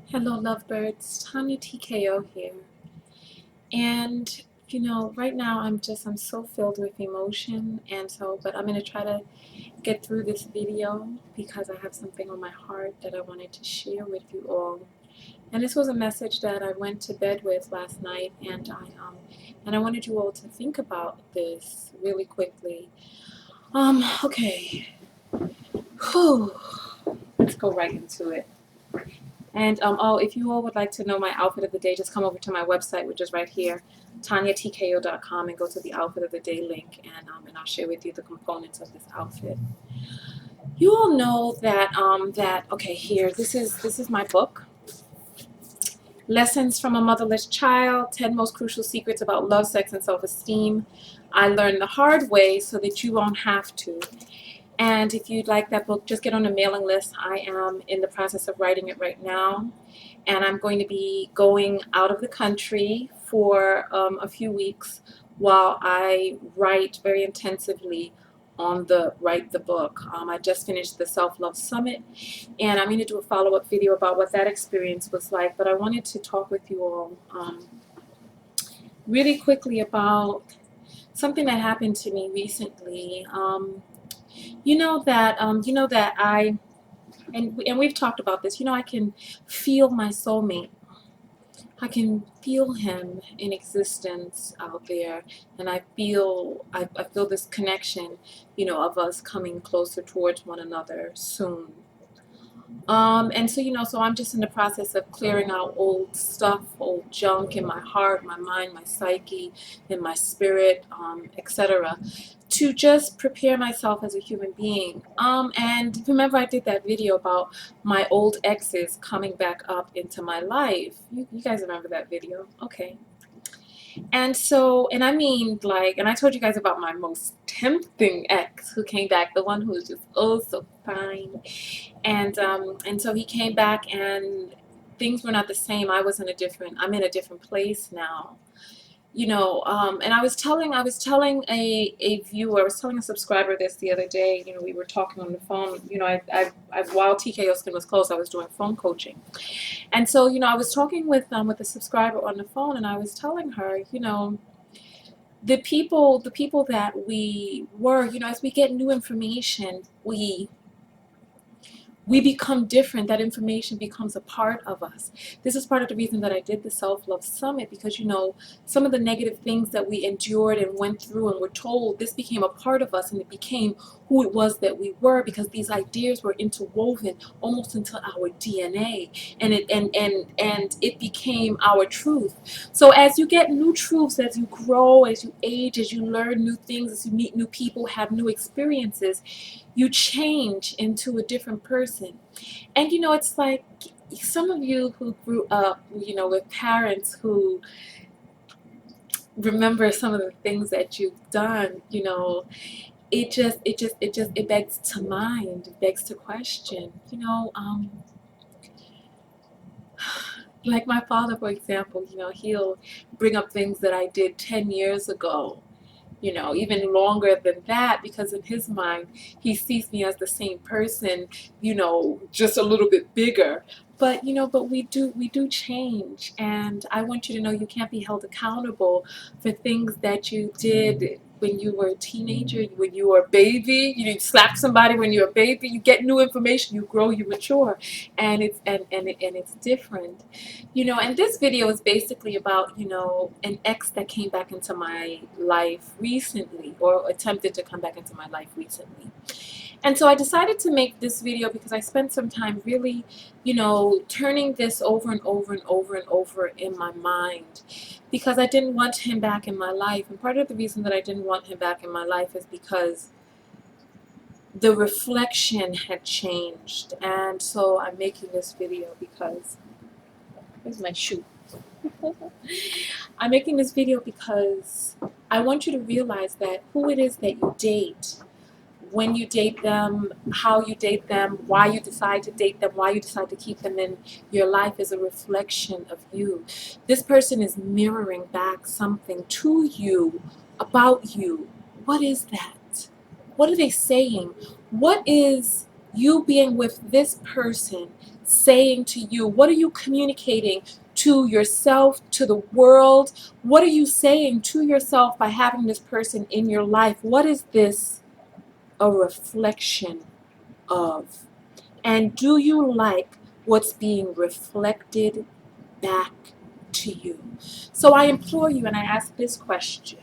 Hello, lovebirds. TonyaTko here. And right now I'm so filled with emotion, but I'm gonna try to get through this video because I have something on my heart that I wanted to share with you all. And this was a message that I went to bed with last night, and I wanted you all to think about this really quickly. Okay. Whew. Let's go right into it. And oh, if you all would like to know my outfit of the day, just come over to my website, which is right here, TonyaTko.com, and go to the outfit of the day link, and I'll share with you the components of this outfit. You all know that okay, here, this is my book, Lessons from a Motherless Child: 10 Most Crucial Secrets About Love, Sex, and Self-Esteem. I learned the hard way so that you won't have to. And if you'd like that book, just get on the mailing list. I am in the process of writing it right now. And I'm going to be going out of the country for a few weeks while I write very intensively on write the book. I just finished the Self-Love Summit, and I'm going to do a follow-up video about what that experience was like. But I wanted to talk with you all really quickly about something that happened to me recently. You know that I and we've talked about this. I can feel my soulmate. I can feel him in existence out there, and I feel this connection, of us coming closer towards one another soon. And so I'm just in the process of clearing out old stuff, old junk in my heart, my mind, my psyche, in my spirit, etc., to just prepare myself as a human being. And remember, I did that video about my old exes coming back up into my life. You guys remember that video? Okay. And I mean, like, and I told you guys about my most tempting ex who came back, the one who was just oh so fine. And so he came back, and things were not the same. I'm in a different place now. And I was telling a viewer, I was telling a subscriber this the other day. We were talking on the phone. While TKO Skin was closed, I was doing phone coaching. And so, I was talking with a subscriber on the phone, and I was telling her, the people that we were, as we get new information, we become different. That information becomes a part of us. This is part of the reason that I did the Self-Love Summit, because some of the negative things that we endured and went through and were told, this became a part of us, and it became who it was that we were, because these ideas were interwoven almost into our DNA, and it became our truth. So as you get new truths, as you grow, as you age, as you learn new things, as you meet new people, have new experiences, you change into a different person. And it's like some of you who grew up, with parents who remember some of the things that you've done, it begs to mind, it begs to question, like my father, for example, he'll bring up things that I did 10 years ago, even longer than that, because in his mind, he sees me as the same person, just a little bit bigger. But we do change, and I want you to know you can't be held accountable for things that you did when you were a teenager, when you were a baby. You slap somebody when you're a baby. You get new information, you grow, you mature, and it's different. And this video is basically about, an ex that came back into my life recently, or attempted to come back into my life recently. And so I decided to make this video because I spent some time really, turning this over and over and over and over in my mind, because I didn't want him back in my life. And part of the reason that I didn't want him back in my life is because the reflection had changed. And so I'm making this video because, where's my shoe? I'm making this video because I want you to realize that who it is that you date, when you date them, how you date them, why you decide to date them, why you decide to keep them in your life, is a reflection of you. This person is mirroring back something to you about you. What is that? What are they saying? What is you being with this person saying to you? What are you communicating to yourself, to the world? What are you saying to yourself by having this person in your life? What is this a reflection of? And do you like what's being reflected back to you? So I implore you and I ask this question.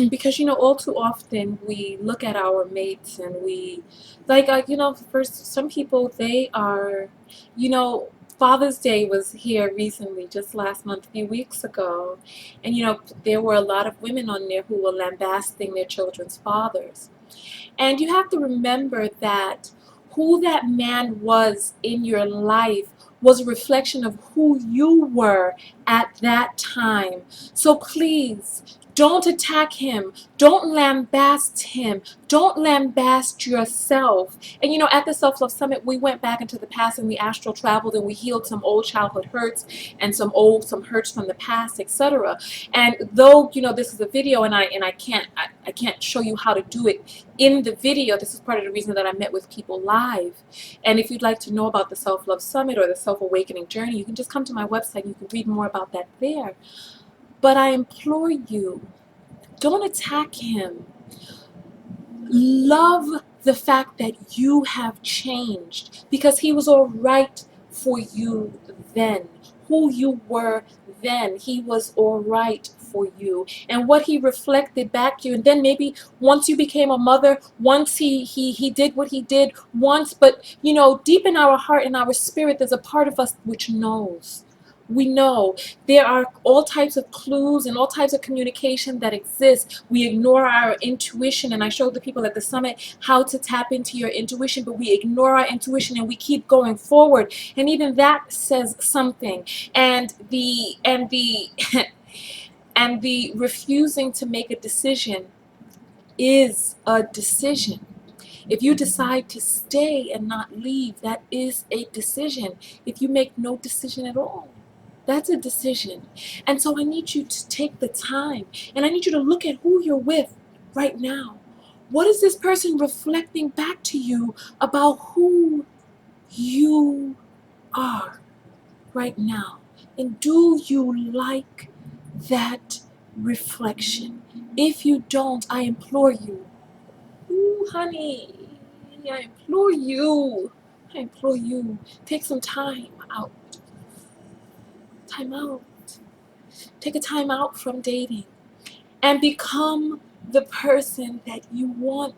Because all too often we look at our mates and we first, some people, they are, Father's Day was here recently, just last month, a few weeks ago, and there were a lot of women on there who were lambasting their children's fathers. And you have to remember that who that man was in your life was a reflection of who you were at that time. So please, don't attack him. Don't lambast him. Don't lambast yourself. And at the Self-Love Summit, we went back into the past and we astral traveled and we healed some old childhood hurts and some hurts from the past, etc. And though this is a video and I can't show you how to do it in the video, this is part of the reason that I met with people live. And if you'd like to know about the Self-Love Summit or the Self-Awakening Journey, you can just come to my website and you can read more about that there. But I implore you, don't attack him. Love the fact that you have changed, because he was all right for you then. Who you were then, he was all right for you. And what he reflected back to you, and then maybe once you became a mother, once he did what he did once, but deep in our heart and our spirit, there's a part of us which knows. We know there are all types of clues and all types of communication that exist. We ignore our intuition, and I showed the people at the summit how to tap into your intuition, but we ignore our intuition and we keep going forward, and even that says something. And the and the refusing to make a decision is a decision. If you decide to stay and not leave, that is a decision. If you make no decision at all, that's a decision. And so I need you to take the time, and I need you to look at who you're with right now. What is this person reflecting back to you about who you are right now? And do you like that reflection? If you don't, I implore you, ooh, honey, I implore you, take some time out. Time out. Take a time out from dating and become the person that you want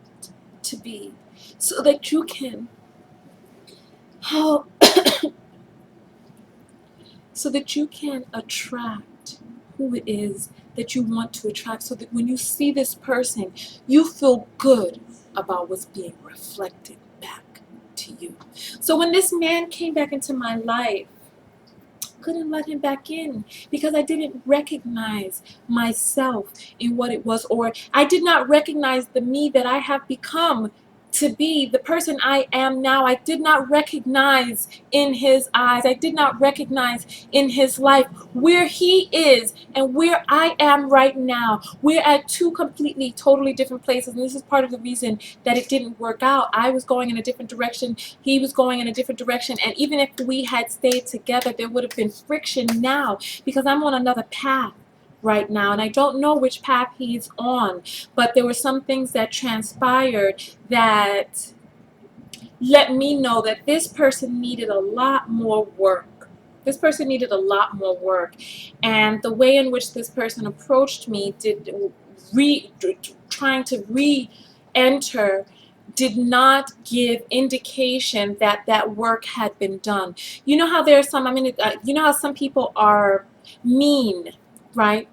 to be, so that you can so that you can attract who it is that you want to attract, so that when you see this person, you feel good about what's being reflected back to you. So when this man came back into my life, couldn't let him back in because I didn't recognize myself in what it was, or I did not recognize the me that I have become to be the person I am now. I did not recognize in his eyes, I did not recognize in his life where he is and where I am right now. We're at two completely, totally different places, and this is part of the reason that it didn't work out. I was going in a different direction, he was going in a different direction, and even if we had stayed together, there would have been friction now, because I'm on another path right now, and I don't know which path he's on, but there were some things that transpired that let me know that this person needed a lot more work. This person needed a lot more work, and the way in which this person approached me trying to re-enter did not give indication that that work had been done. You know how there are some, you know how some people are mean, right?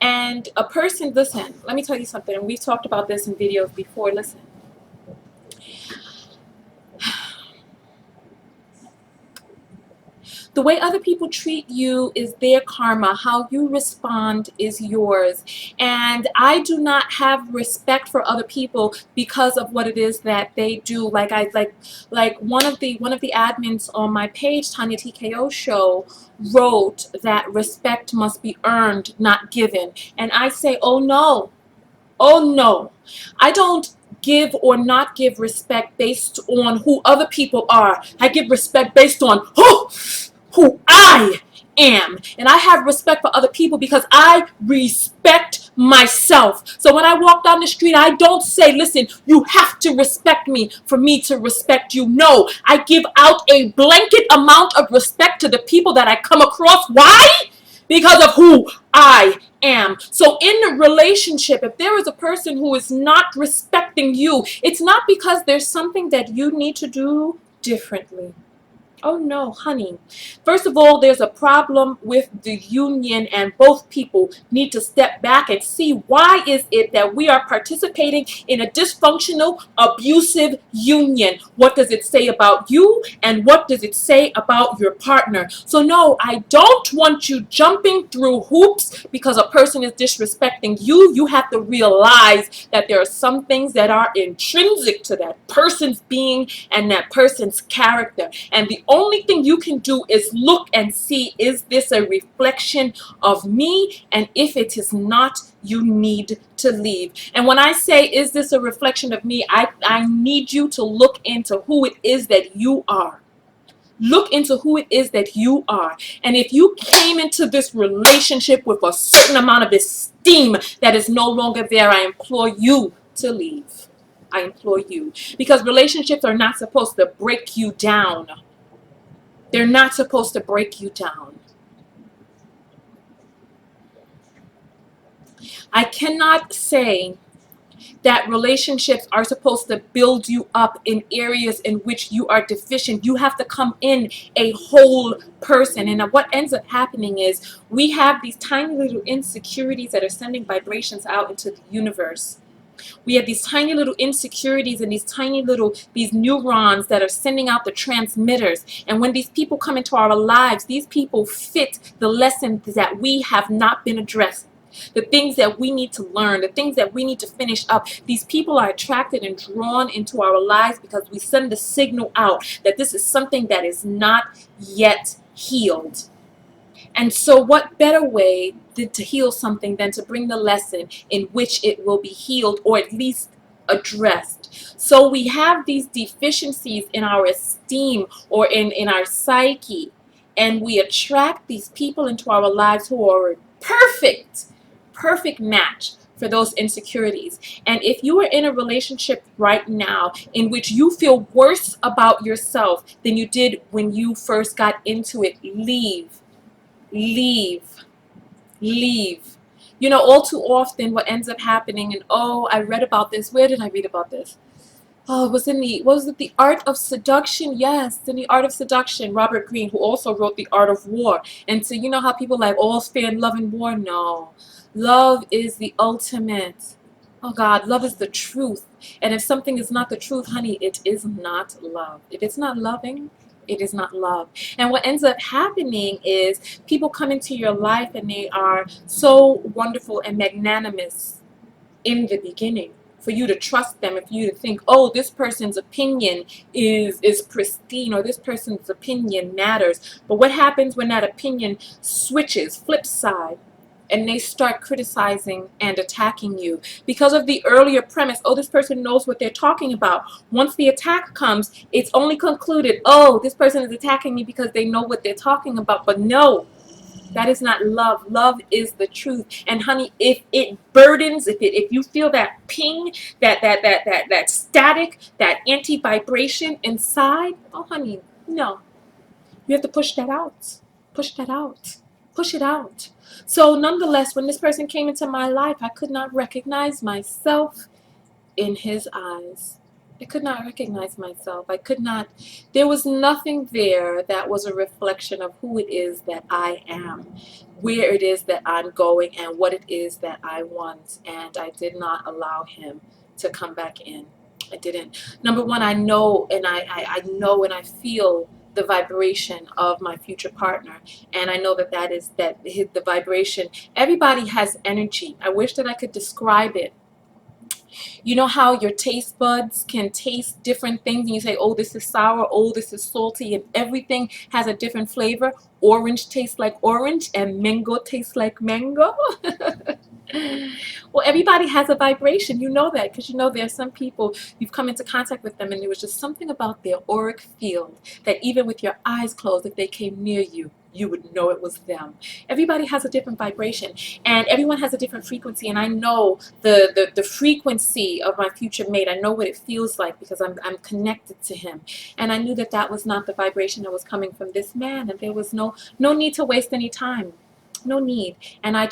And a person, listen, let me tell you something, and we've talked about this in videos before, listen. The way other people treat you is their karma. How you respond is yours. And I do not have respect for other people because of what it is that they do. Like one of the admins on my page, TonyaTko show, wrote that respect must be earned, not given. And I say, oh no. Oh no. I don't give or not give respect based on who other people are. I give respect based on who I am. And I have respect for other people because I respect myself. So when I walk down the street, I don't say, listen, you have to respect me for me to respect you. No, I give out a blanket amount of respect to the people that I come across. Why? Because of who I am. So in a relationship, if there is a person who is not respecting you, it's not because there's something that you need to do differently. Oh no, honey. First of all, there's a problem with the union, and both people need to step back and see why is it that we are participating in a dysfunctional, abusive union. What does it say about you, and what does it say about your partner? So no, I don't want you jumping through hoops because a person is disrespecting you. You have to realize that there are some things that are intrinsic to that person's being and that person's character. And the only thing you can do is look and see, is this a reflection of me? And if it is not, you need to leave. And when I say, is this a reflection of me, I need you to look into who it is that you are. Look into who it is that you are. And if you came into this relationship with a certain amount of esteem that is no longer there, I implore you to leave. I implore you. Because relationships are not supposed to break you down. They're not supposed to break you down. I cannot say that relationships are supposed to build you up in areas in which you are deficient. You have to come in a whole person. And what ends up happening is we have these tiny little insecurities that are sending vibrations out into the universe. We have these tiny little insecurities and these neurons that are sending out the transmitters. And when these people come into our lives, these people fit the lessons that we have not been addressed. The things that we need to learn, the things that we need to finish up. These people are attracted and drawn into our lives because we send the signal out that this is something that is not yet healed. And so what better way to heal something than to bring the lesson in which it will be healed or at least addressed. So we have these deficiencies in our esteem or in our psyche, and we attract these people into our lives who are a perfect match for those insecurities. And if you are in a relationship right now in which you feel worse about yourself than you did when you first got into it, leave. You know, all too often what ends up happening, and oh, I read about this. Where did I read about this? Oh, it was in The Art of Seduction? Yes, in The Art of Seduction, Robert Greene, who also wrote The Art of War. And so you know how people like all fair in love and war? No. Love is the ultimate. Oh God, love is the truth. And if something is not the truth, honey, it is not love. If it's not loving, it is not love. And what ends up happening is people come into your life and they are so wonderful and magnanimous in the beginning. For you to trust them, for you to think, oh, this person's opinion is pristine, or this person's opinion matters. But what happens when that opinion switches, flip side, and they start criticizing and attacking you because of the earlier premise, oh, this person knows what they're talking about. Once the attack comes, it's only concluded, oh, this person is attacking me because they know what they're talking about. But no, that is not love. Love is the truth. And honey, if it burdens, if you feel that ping, that static, that anti-vibration inside, oh honey, no. You have to push that out. Push that out. Push it out. So nonetheless, when this person came into my life, I could not recognize myself in his eyes. I could not recognize myself. There was nothing there that was a reflection of who it is that I am, where it is that I'm going, and what it is that I want. And I did not allow him to come back in. I didn't. Number one, I know and I know and I feel the vibration of my future partner, and I know the vibration. Everybody has energy. I wish that I could describe it. You know how your taste buds can taste different things, and you say, oh, this is sour, oh, this is salty, and everything has a different flavor. Orange tastes like orange, and mango tastes like mango. Well, everybody has a vibration. You know that because you know there are some people you've come into contact with them and there was just something about their auric field that even with your eyes closed, if they came near you, you would know it was them. Everybody has a different vibration and everyone has a different frequency. And I know the frequency of my future mate. I know what it feels like because I'm connected to him. And I knew that that was not the vibration that was coming from this man. And there was no need to waste any time. No need. And I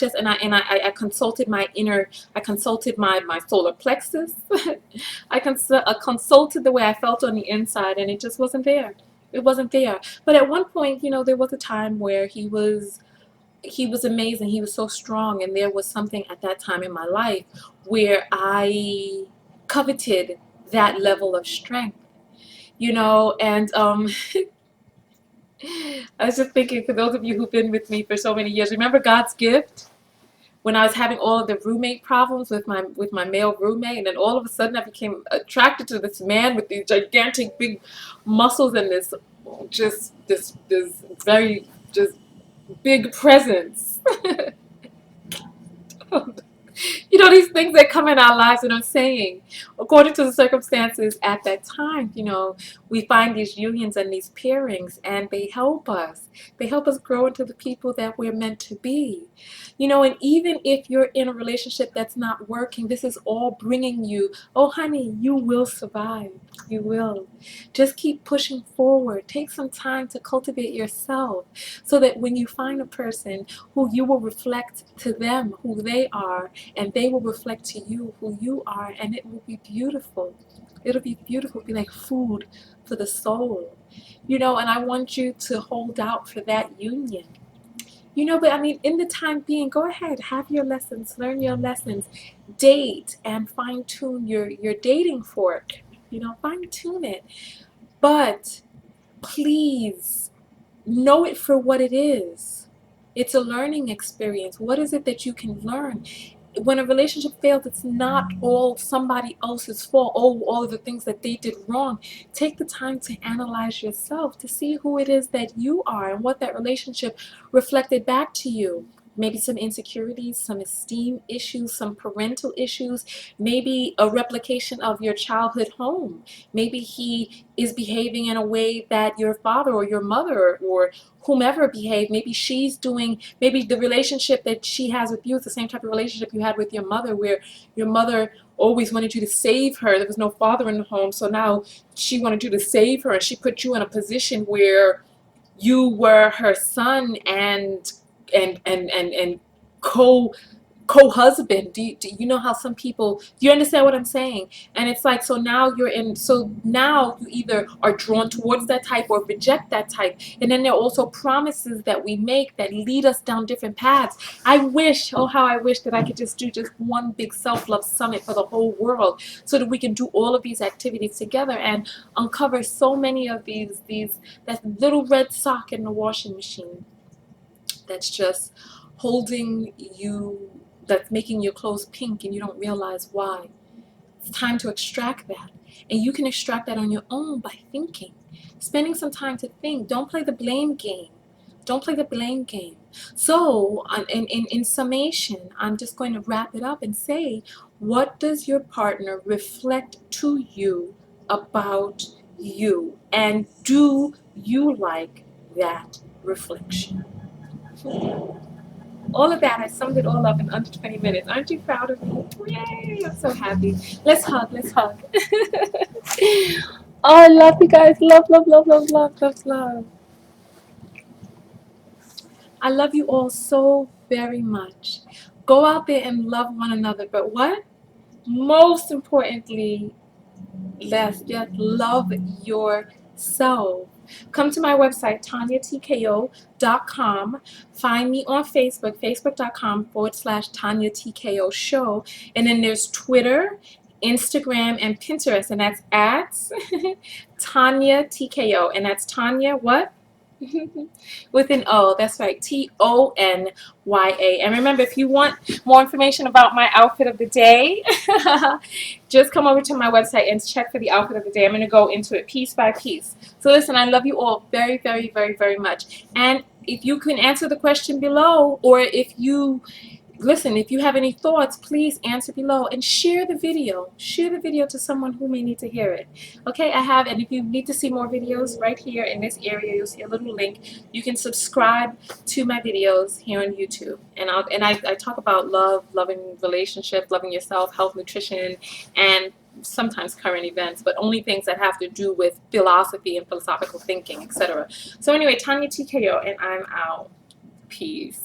consulted my inner, I consulted my solar plexus. I consulted the way I felt on the inside, and it just wasn't there. It wasn't there. But at one point, you know, there was a time where he was amazing. He was so strong, and there was something at that time in my life where I coveted that level of strength, you know, and I was just thinking, for those of you who've been with me for so many years, remember God's gift? When I was having all of the roommate problems with my male roommate, and then all of a sudden I became attracted to this man with these gigantic big muscles and this very just big presence. You know, these things that come in our lives, and I'm saying, according to the circumstances at that time, you know, we find these unions and these pairings, and they help us. They help us grow into the people that we're meant to be. You know, and even if you're in a relationship that's not working, this is all bringing you, oh, honey, you will survive. You will. Just keep pushing forward. Take some time to cultivate yourself so that when you find a person who you will reflect to them who they are, and they will reflect to you who you are, and it will be beautiful. It'll be beautiful. It'll be like food for the soul. You know, and I want you to hold out for that union. You know, but I mean, in the time being, go ahead, have your lessons, learn your lessons, date, and fine tune your dating fork. You know, fine tune it. But please know it for what it is. It's a learning experience. What is it that you can learn? When a relationship fails, it's not all somebody else's fault. All of the things that they did wrong. Take the time to analyze yourself to see who it is that you are and what that relationship reflected back to you. Maybe some insecurities, some esteem issues, some parental issues, maybe a replication of your childhood home. Maybe he is behaving in a way that your father or your mother or whomever behaved. Maybe she's doing, maybe the relationship that she has with you is the same type of relationship you had with your mother, where your mother always wanted you to save her. There was no father in the home, so now she wanted you to save her, and she put you in a position where you were her son and co co-husband. Do you know how some people, do you understand what I'm saying? And it's like, so now you either are drawn towards that type or reject that type. And then there are also promises that we make that lead us down different paths. I wish, oh how I wish that I could just do just one big self-love summit for the whole world so that we can do all of these activities together and uncover so many of these that little red sock in the washing machine that's just holding you, that's making your clothes pink and you don't realize why. It's time to extract that. And you can extract that on your own by thinking. Spending some time to think. Don't play the blame game. Don't play the blame game. So, in summation, I'm just going to wrap it up and say, what does your partner reflect to you about you? And do you like that reflection? All of that, I summed it all up in under 20 minutes. Aren't you proud of me? Yay, I'm so happy. Let's hug, let's hug. Oh, I love you guys. Love, love, love, love, love, love, love. I love you all so very much. Go out there and love one another. But what? Most importantly, let's just love yourself. Come to my website, TonyaTko.com. Find me on Facebook, facebook.com/TonyaTKO show. And then there's Twitter, Instagram, and Pinterest. And that's at TonyaTKO. And that's Tonya what? With an O. That's right. TONYA. And remember, if you want more information about my outfit of the day, just come over to my website and check for the outfit of the day. I'm going to go into it piece by piece. So listen, I love you all very, very, very, very much. And if you can answer the question below, or if you listen, if you have any thoughts, please answer below and share the video. Share the video to someone who may need to hear it. Okay, and if you need to see more videos, right here in this area, you'll see a little link. You can subscribe to my videos here on YouTube. And I talk about love, loving relationship, loving yourself, health, nutrition, and sometimes current events, but only things that have to do with philosophy and philosophical thinking, etc. So anyway, TonyaTko, and I'm out. Peace.